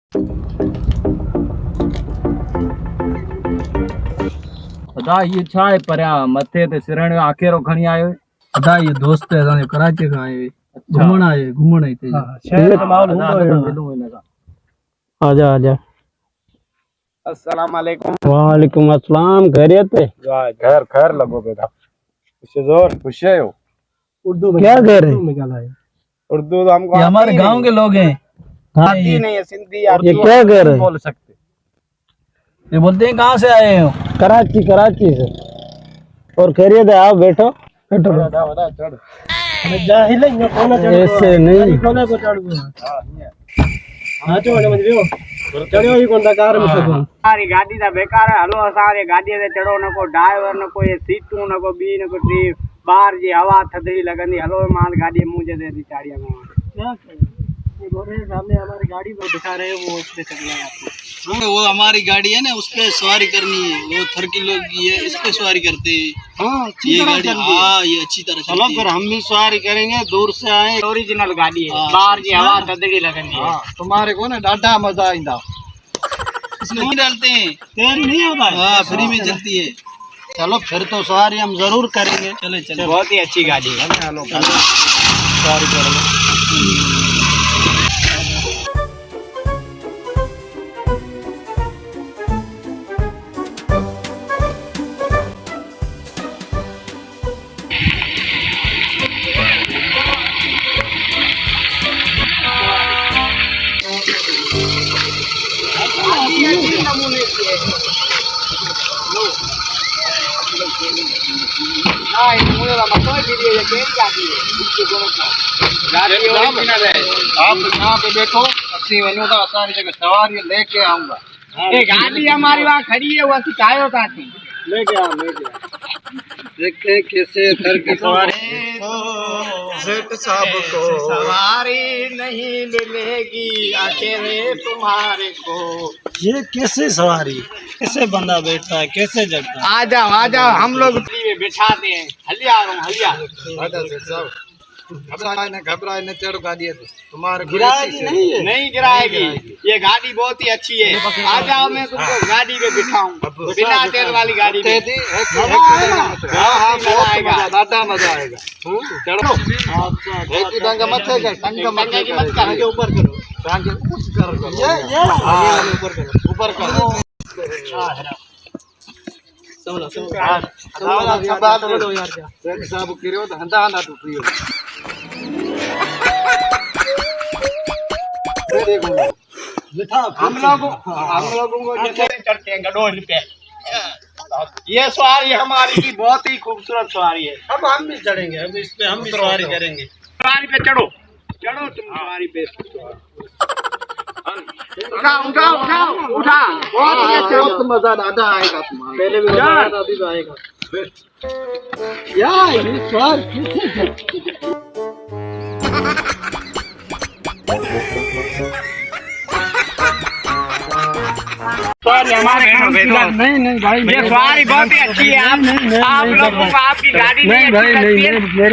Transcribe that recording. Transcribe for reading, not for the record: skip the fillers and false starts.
अदा ये छा है परया मथे ते सिरण आखेरो खणी आयो। अदा ये दोस्त है असां कराची का आए घुमण हिते। शहर का माहौल हुंदो आजा आजा। अस्सलाम वालेकुम। वालेकुम अस्सलाम। खैरियत है? खैर खैर लगो बेटा। खुश जोर खुश है हो। उर्दू में क्या कह रहे हैं? उर्दू तो हमको ये हमारे गांव के लोग हैं। हाँ आती नहीं है सिंधी ये क्या कह रहे हैं? बोल सकते। ये बोलते हैं कहाँ से आए हो? कराची कराची से। और खैरियत है? आओ बैठो बैठो। ऐसे नहीं सारी गाड़ी दा बेकार है। हलो सारे गाड़ी ते चढ़ो न को ड्राइवर न को ये सीटू न को बी न को टी बाहर जी हवा थदड़ी लगंदी। हलो माल गाड़ी मुझे दे दी चाड़िया में क्या ये बोल रहे सामने हमारी गाड़ी को दिखा रहे हो वो उस पे चल रहा है आपको। वो हमारी गाड़ी है ना, उस पे सवारी करनी है। वो थरकी लोग की है, इस पे सवारी करते हैं। हाँ ये गाड़ी हाँ ये अच्छी तरह चलो फिर हम भी सवारी करेंगे। दूर से आए ओरिजिनल गाड़ी है। बाहर जी हवा थदड़ी लगंदी है। तुम्हारे को ना डाटा मजा आइंदा। इसमें नहीं डालते हैं, तेल नहीं होता है। हाँ फ्री में चलती है। चलो फिर तो सवारी हम जरूर करेंगे। चले चले बहुत ही अच्छी गाड़ी है। सवारी करेंगे। आप यहाँ पे बैठो, अस्सी वनू था सारी जगह सवारी लेके आऊंगा। ये गाड़ी हमारी वहाँ खड़ी है, वो सिखायो ताकि लेके आ देखते हैं कैसे घर की सवारी। सेठ साहब को सवारी नहीं मिलेगी अकेले तुम्हारे को। ये कैसे सवारी, कैसे बंदा बैठता है, कैसे जगता है? आ जाओ हम लोग बिठाते हैं। हलिया हलिया घबराए न चढ़ गाड़ी तुम्हारे गिराएगी नहीं गिराएगी। ये गाड़ी बहुत ही अच्छी है। आ जाओ मैं तुमको गाड़ी पे बिठाऊं, बिना तेल वाली गाड़ी पे। मजा आएगा, दादा मजा आएगा। चढ़ो एक ही टंगा मत है, टंगा मत की मत कर, ऊपर करो, टांगे ऊपर करो। साहब करियो हंदा हंदा टूटियो। हम लोगों को जैसे चढ़ते हैं गडोल पे। ये सवारी हमारी की बहुत ही खूबसूरत सवारी है। अब हम भी चढ़ेंगे, अब इस पे हम भी सवारी करेंगे। सवारी पे चढ़ो चढ़ो तुम सवारी पे। उठा बहुत ही अच्छा मजा दादा आएगा तुम्हारा। पहले भी मजा आया था, अभी भी आएगा। यार ये सवार सवारी हमारे नहीं भाई, ये सवारी बहुत ही अच्छी है। आप लोगों को आपकी गाड़ी नहीं अच्छी लगती है।